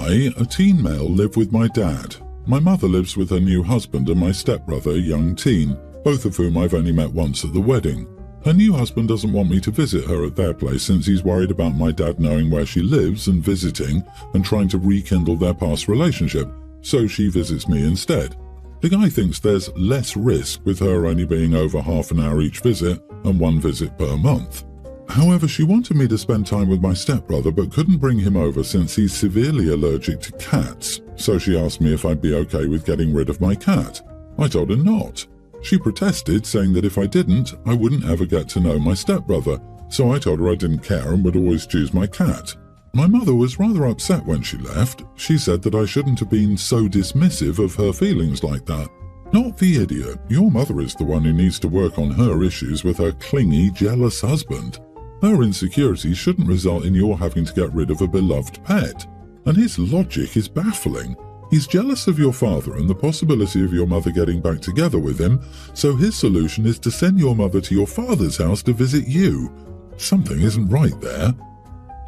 I, a teen male, live with my dad. My mother lives with her new husband and my stepbrother, a young teen, both of whom I've only met once at the wedding. Her new husband doesn't want me to visit her at their place since he's worried about my dad knowing where she lives and visiting and trying to rekindle their past relationship, so she visits me instead. The guy thinks there's less risk with her only being over half an hour each visit and one visit per month. However, she wanted me to spend time with my stepbrother but couldn't bring him over since he's severely allergic to cats, so she asked me if I'd be okay with getting rid of my cat. I told her not. She protested, saying that if I didn't, I wouldn't ever get to know my stepbrother, so I told her I didn't care and would always choose my cat. My mother was rather upset when she left. She said that I shouldn't have been so dismissive of her feelings like that. Not the idiot. Your mother is the one who needs to work on her issues with her clingy, jealous husband. Her insecurities shouldn't result in your having to get rid of a beloved pet. And his logic is baffling. He's jealous of your father and the possibility of your mother getting back together with him, so his solution is to send your mother to your father's house to visit you. Something isn't right there.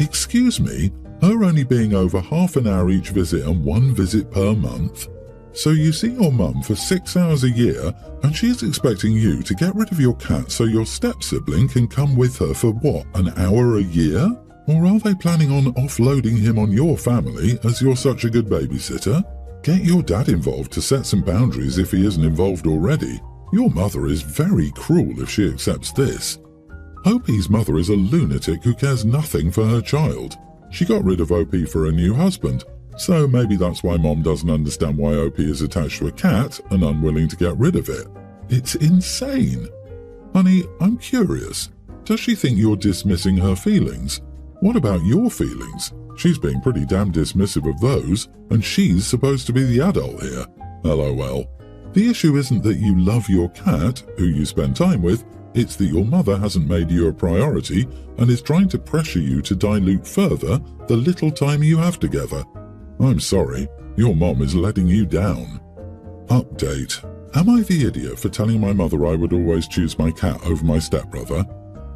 Excuse me, her only being over half an hour each visit and one visit per month? So you see your mum for 6 hours a year and she's expecting you to get rid of your cat so your step-sibling can come with her for what, an hour a year? Or are they planning on offloading him on your family as you're such a good babysitter? Get your dad involved to set some boundaries if he isn't involved already. Your mother is very cruel if she accepts this. Opie's mother is a lunatic who cares nothing for her child. She got rid of Opie for a new husband, so maybe that's why Mom doesn't understand why Opie is attached to a cat and unwilling to get rid of it. It's insane. Honey, I'm curious. Does she think you're dismissing her feelings? What about your feelings? She's being pretty damn dismissive of those, and she's supposed to be the adult here. LOL. The issue isn't that you love your cat, who you spend time with, it's that your mother hasn't made you a priority and is trying to pressure you to dilute further the little time you have together. I'm sorry, your mom is letting you down. Update. Am I the idiot for telling my mother I would always choose my cat over my stepbrother?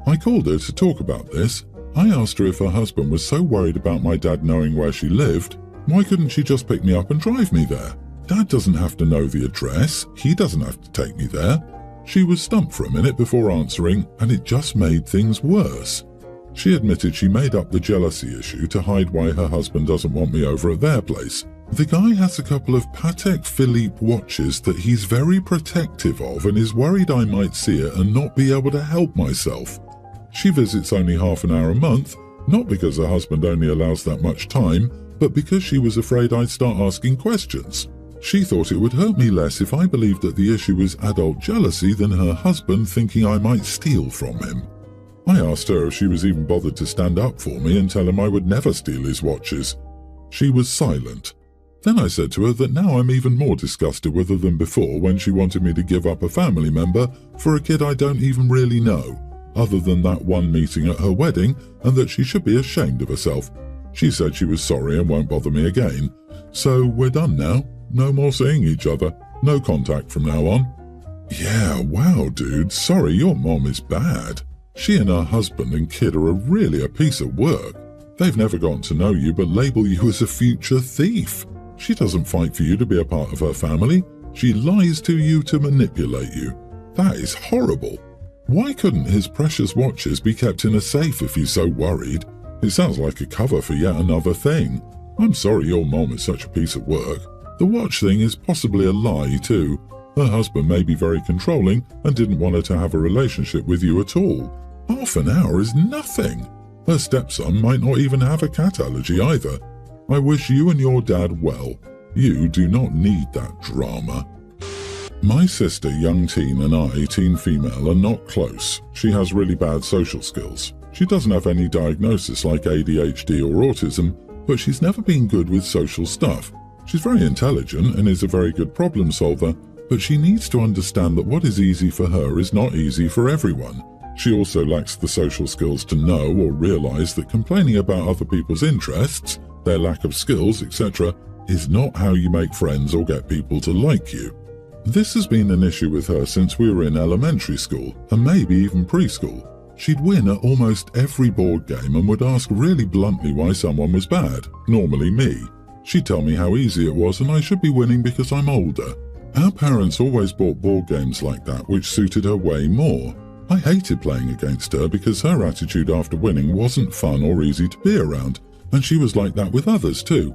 I called her to talk about this. I asked her if her husband was so worried about my dad knowing where she lived, why couldn't she just pick me up and drive me there? Dad doesn't have to know the address, he doesn't have to take me there. She was stumped for a minute before answering, and it just made things worse. She admitted she made up the jealousy issue to hide why her husband doesn't want me over at their place. The guy has a couple of Patek Philippe watches that he's very protective of and is worried I might see it and not be able to help myself. She visits only half an hour a month, not because her husband only allows that much time, but because she was afraid I'd start asking questions. She thought it would hurt me less if I believed that the issue was adult jealousy than her husband thinking I might steal from him. I asked her if she was even bothered to stand up for me and tell him I would never steal his watches. She was silent. Then I said to her that now I'm even more disgusted with her than before when she wanted me to give up a family member for a kid I don't even really know, other than that one meeting at her wedding, and that she should be ashamed of herself. She said she was sorry and won't bother me again. So we're done now. No more seeing each other. No contact from now on. Yeah, wow, dude. Sorry, your mom is bad. She and her husband and kid are really a piece of work. They've never gotten to know you but label you as a future thief. She doesn't fight for you to be a part of her family. She lies to you to manipulate you. That is horrible. Why couldn't his precious watches be kept in a safe if he's so worried? It sounds like a cover for yet another thing. I'm sorry your mom is such a piece of work. The watch thing is possibly a lie too. Her husband may be very controlling and didn't want her to have a relationship with you at all. Half an hour is nothing. Her stepson might not even have a cat allergy either. I wish you and your dad well. You do not need that drama. My sister, young teen, and I, teen female, are not close. She has really bad social skills. She doesn't have any diagnosis like ADHD or autism, but she's never been good with social stuff. She's very intelligent and is a very good problem solver, but she needs to understand that what is easy for her is not easy for everyone. She also lacks the social skills to know or realize that complaining about other people's interests, their lack of skills, etc., is not how you make friends or get people to like you. This has been an issue with her since we were in elementary school, and maybe even preschool. She'd win at almost every board game and would ask really bluntly why someone was bad, normally me. She'd tell me how easy it was and I should be winning because I'm older. Our parents always bought board games like that, which suited her way more. I hated playing against her because her attitude after winning wasn't fun or easy to be around, and she was like that with others too.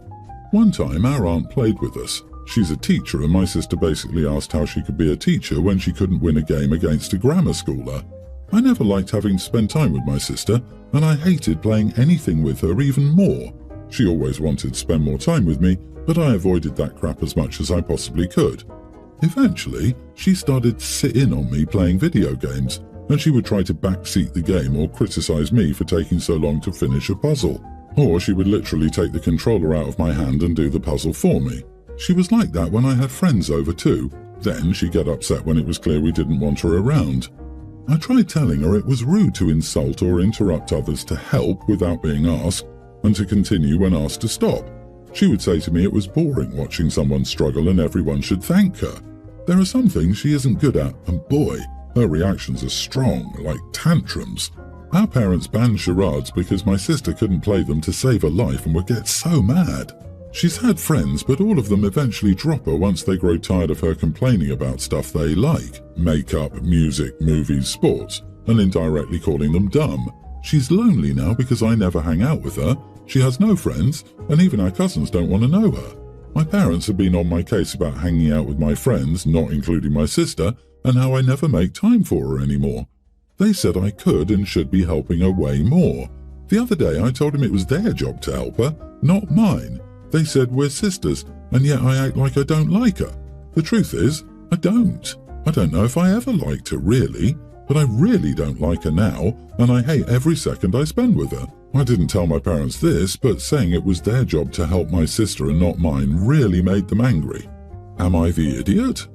One time our aunt played with us. She's a teacher and my sister basically asked how she could be a teacher when she couldn't win a game against a grammar schooler. I never liked having to spend time with my sister, and I hated playing anything with her even more. She always wanted to spend more time with me, but I avoided that crap as much as I possibly could. Eventually, she started to sit in on me playing video games, and she would try to backseat the game or criticize me for taking so long to finish a puzzle. Or she would literally take the controller out of my hand and do the puzzle for me. She was like that when I had friends over too. Then she'd get upset when it was clear we didn't want her around. I tried telling her it was rude to insult or interrupt others to help without being asked, and to continue when asked to stop. She would say to me it was boring watching someone struggle and everyone should thank her. There are some things she isn't good at, and boy, her reactions are strong, like tantrums. Our parents banned charades because my sister couldn't play them to save her life and would get so mad. She's had friends, but all of them eventually drop her once they grow tired of her complaining about stuff they like, makeup, music, movies, sports, and indirectly calling them dumb. She's lonely now because I never hang out with her, she has no friends, and even our cousins don't want to know her. My parents have been on my case about hanging out with my friends, not including my sister, and how I never make time for her anymore. They said I could and should be helping her way more. The other day I told him it was their job to help her, not mine. They said we're sisters, and yet I act like I don't like her. The truth is, I don't. I don't know if I ever liked her really, but I really don't like her now, and I hate every second I spend with her. I didn't tell my parents this, but saying it was their job to help my sister and not mine really made them angry. Am I the idiot?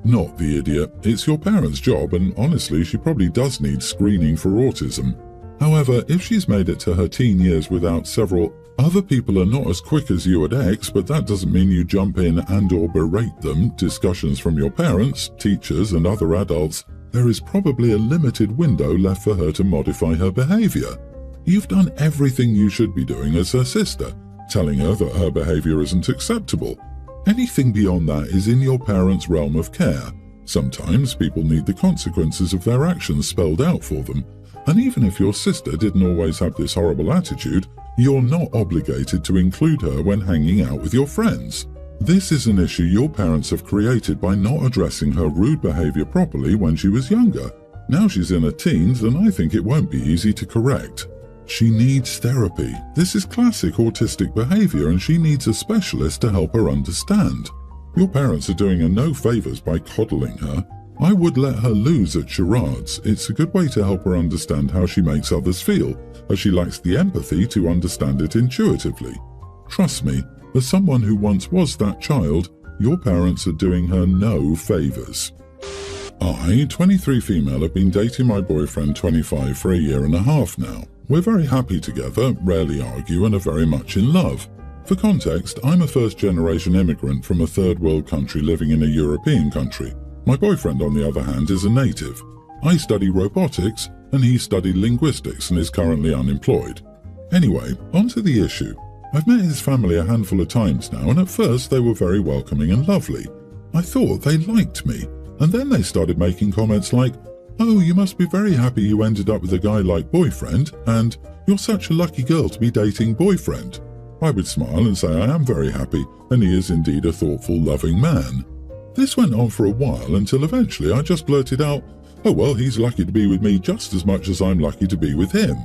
Not the idiot. It's your parents' job, and honestly, she probably does need screening for autism. However, if she's made it to her teen years without several other people are not as quick as you at X, but that doesn't mean you jump in and or berate them. Discussions from your parents, teachers, and other adults, there is probably a limited window left for her to modify her behavior. You've done everything you should be doing as her sister, telling her that her behavior isn't acceptable. Anything beyond that is in your parents' realm of care. Sometimes people need the consequences of their actions spelled out for them, and even if your sister didn't always have this horrible attitude, you're not obligated to include her when hanging out with your friends. This is an issue your parents have created by not addressing her rude behavior properly when she was younger. Now she's in her teens, and I think it won't be easy to correct. She needs therapy. This is classic autistic behavior, and she needs a specialist to help her understand. Your parents are doing her no favors by coddling her. I would let her lose at charades. It's a good way to help her understand how she makes others feel, as she lacks the empathy to understand it intuitively. Trust me, as someone who once was that child, your parents are doing her no favors. I, 23 female, have been dating my boyfriend 25 for a year and a half now. We're very happy together, rarely argue, and are very much in love. For context, I'm a first-generation immigrant from a third-world country living in a European country. My boyfriend, on the other hand, is a native. I study robotics, and he studied linguistics and is currently unemployed. Anyway, onto the issue. I've met his family a handful of times now, and at first they were very welcoming and lovely. I thought they liked me, and then they started making comments like, "Oh, you must be very happy you ended up with a guy like boyfriend," and "You're such a lucky girl to be dating boyfriend." I would smile and say I am very happy, and he is indeed a thoughtful, loving man. This went on for a while until eventually I just blurted out, "Oh well, he's lucky to be with me just as much as I'm lucky to be with him."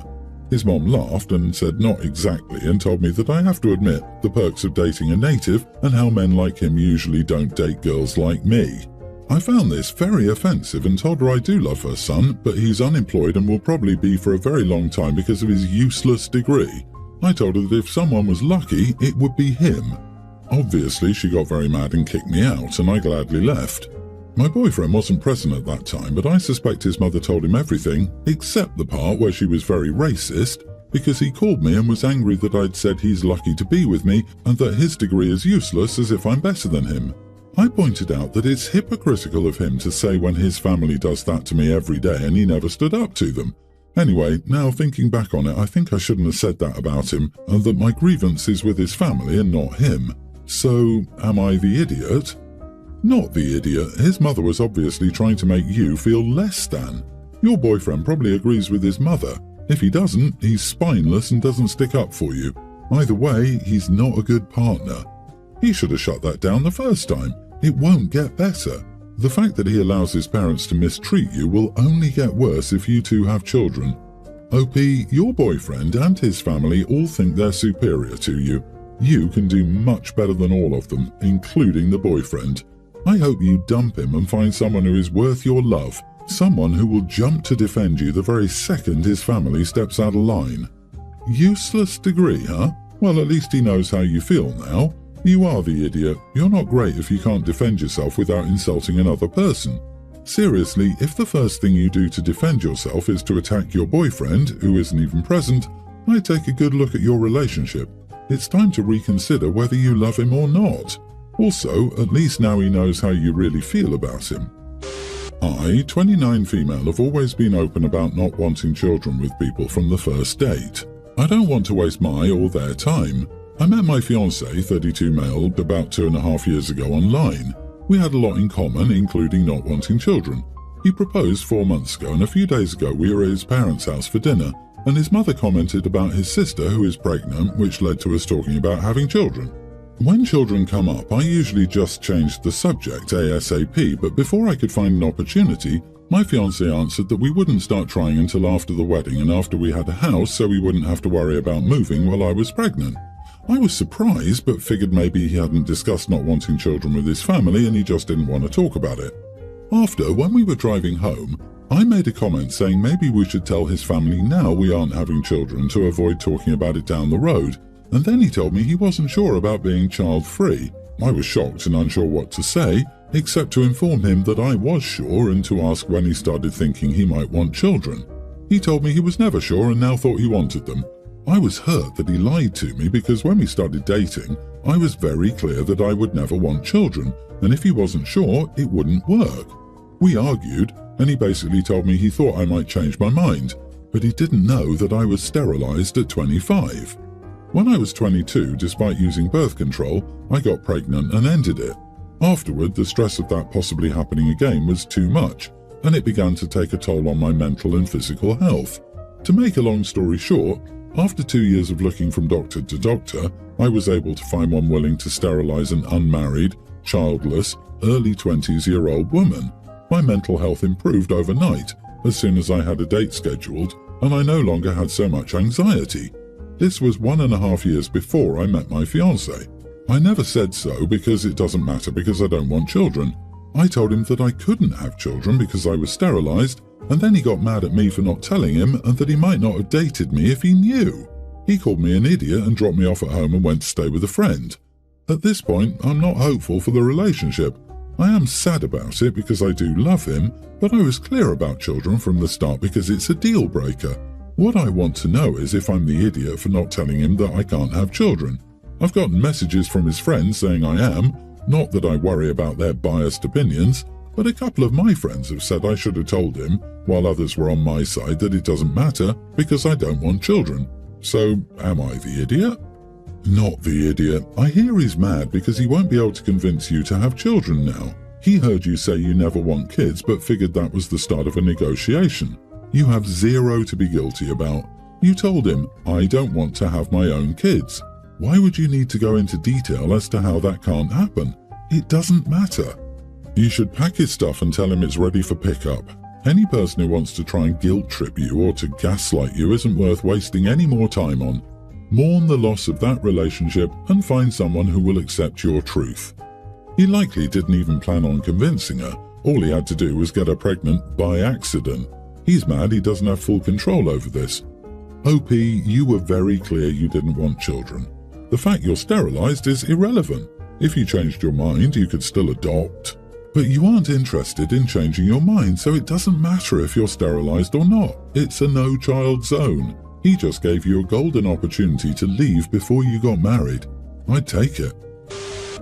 His mom laughed and said not exactly, and told me that I have to admit the perks of dating a native and how men like him usually don't date girls like me. I found this very offensive and told her I do love her son, but he's unemployed and will probably be for a very long time because of his useless degree. I told her that if someone was lucky, it would be him. Obviously, she got very mad and kicked me out, and I gladly left. My boyfriend wasn't present at that time, but I suspect his mother told him everything, except the part where she was very racist, because he called me and was angry that I'd said he's lucky to be with me and that his degree is useless as if I'm better than him. I pointed out that it's hypocritical of him to say when his family does that to me every day and he never stood up to them. Anyway, now thinking back on it, I think I shouldn't have said that about him, and that my grievance is with his family and not him. So, am I the idiot? Not the idiot. His mother was obviously trying to make you feel less than. Your boyfriend probably agrees with his mother. If he doesn't, he's spineless and doesn't stick up for you. Either way, he's not a good partner. He should have shut that down the first time. It won't get better. The fact that he allows his parents to mistreat you will only get worse if you two have children. OP, your boyfriend and his family all think they're superior to you. You can do much better than all of them, including the boyfriend. I hope you dump him and find someone who is worth your love, someone who will jump to defend you the very second his family steps out of line. Useless degree, huh? Well, at least he knows how you feel now. You are the idiot. You're not great if you can't defend yourself without insulting another person. Seriously, if the first thing you do to defend yourself is to attack your boyfriend, who isn't even present, I'd take a good look at your relationship. It's time to reconsider whether you love him or not. Also, at least now he knows how you really feel about him. I, 29 female, have always been open about not wanting children with people from the first date. I don't want to waste my or their time. I met my fiancé, 32 male, about 2.5 years ago online. We had a lot in common, including not wanting children. He proposed 4 months ago, and a few days ago we were at his parents' house for dinner, and his mother commented about his sister who is pregnant, which led to us talking about having children. When children come up, I usually just change the subject ASAP, but before I could find an opportunity, my fiancé answered that we wouldn't start trying until after the wedding and after we had a house, so we wouldn't have to worry about moving while I was pregnant. I was surprised, but figured maybe he hadn't discussed not wanting children with his family and he just didn't want to talk about it. After, when we were driving home, I made a comment saying maybe we should tell his family now we aren't having children to avoid talking about it down the road, and then he told me he wasn't sure about being child-free. I was shocked and unsure what to say, except to inform him that I was sure and to ask when he started thinking he might want children. He told me he was never sure and now thought he wanted them. I was hurt that he lied to me because when we started dating, I was very clear that I would never want children, and if he wasn't sure, it wouldn't work. We argued, and he basically told me he thought I might change my mind, but he didn't know that I was sterilized at 25. When I was 22, despite using birth control, I got pregnant and ended it. Afterward, the stress of that possibly happening again was too much, and it began to take a toll on my mental and physical health. To make a long story short, after 2 years of looking from doctor to doctor, I was able to find one willing to sterilize an unmarried, childless, early 20s-year-old woman. My mental health improved overnight as soon as I had a date scheduled, and I no longer had so much anxiety. This was 1.5 years before I met my fiancé. I never said so because it doesn't matter because I don't want children. I told him that I couldn't have children because I was sterilized, and then he got mad at me for not telling him and that he might not have dated me if he knew. He called me an idiot and dropped me off at home and went to stay with a friend. At this point, I'm not hopeful for the relationship. I am sad about it because I do love him, but I was clear about children from the start because it's a deal breaker. What I want to know is if I'm the idiot for not telling him that I can't have children. I've gotten messages from his friends saying I am, not that I worry about their biased opinions, but a couple of my friends have said I should have told him, while others were on my side, that it doesn't matter because I don't want children. So, am I the idiot? Not the idiot. I hear he's mad because he won't be able to convince you to have children now. He heard you say you never want kids but figured that was the start of a negotiation. You have zero to be guilty about. You told him, I don't want to have my own kids. Why would you need to go into detail as to how that can't happen? It doesn't matter. You should pack his stuff and tell him it's ready for pickup. Any person who wants to try and guilt trip you or to gaslight you isn't worth wasting any more time on. Mourn the loss of that relationship and find someone who will accept your truth. He likely didn't even plan on convincing her. All he had to do was get her pregnant by accident. He's mad he doesn't have full control over this. OP, you were very clear you didn't want children. The fact you're sterilized is irrelevant. If you changed your mind, you could still adopt. But you aren't interested in changing your mind, so it doesn't matter if you're sterilized or not. It's a no-child zone. He just gave you a golden opportunity to leave before you got married. I'd take it.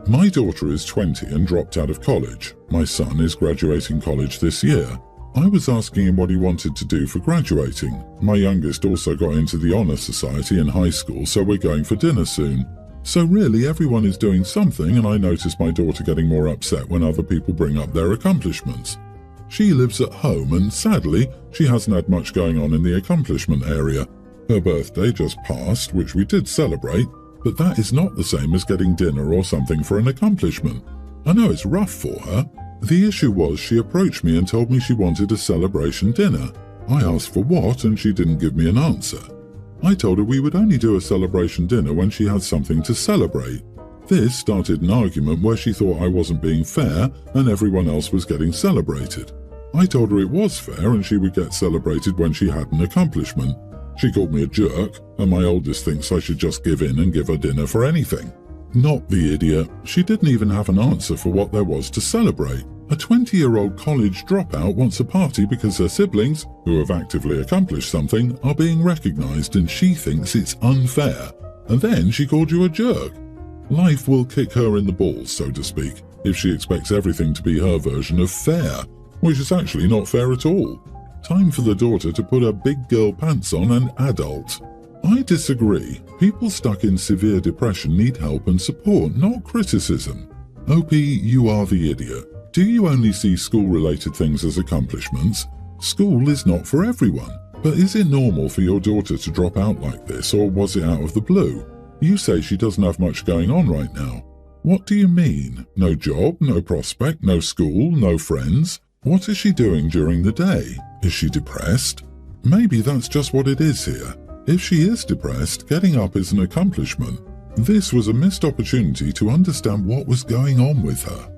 My daughter is 20 and dropped out of college. My son is graduating college this year. I was asking him what he wanted to do for graduating. My youngest also got into the Honour Society in high school, so we're going for dinner soon. So really everyone is doing something, and I notice my daughter getting more upset when other people bring up their accomplishments. She lives at home and sadly she hasn't had much going on in the accomplishment area. Her birthday just passed, which we did celebrate, but that is not the same as getting dinner or something for an accomplishment. I know it's rough for her. The issue was she approached me and told me she wanted a celebration dinner. I asked for what and she didn't give me an answer. I told her we would only do a celebration dinner when she had something to celebrate. This started an argument where she thought I wasn't being fair and everyone else was getting celebrated. I told her it was fair and she would get celebrated when she had an accomplishment. She called me a jerk, and my oldest thinks I should just give in and give her dinner for anything. Not the idiot. She didn't even have an answer for what there was to celebrate. A 20-year-old college dropout wants a party because her siblings, who have actively accomplished something, are being recognized and she thinks it's unfair. And then she called you a jerk. Life will kick her in the balls, so to speak, if she expects everything to be her version of fair, which is actually not fair at all. Time for the daughter to put her big girl pants on and adult. I disagree. People stuck in severe depression need help and support, not criticism. OP, you are the idiot. Do you only see school-related things as accomplishments? School is not for everyone. But is it normal for your daughter to drop out like this, or was it out of the blue? You say she doesn't have much going on right now. What do you mean? No job, no prospect, no school, no friends? What is she doing during the day? Is she depressed? Maybe that's just what it is here. If she is depressed, getting up is an accomplishment. This was a missed opportunity to understand what was going on with her.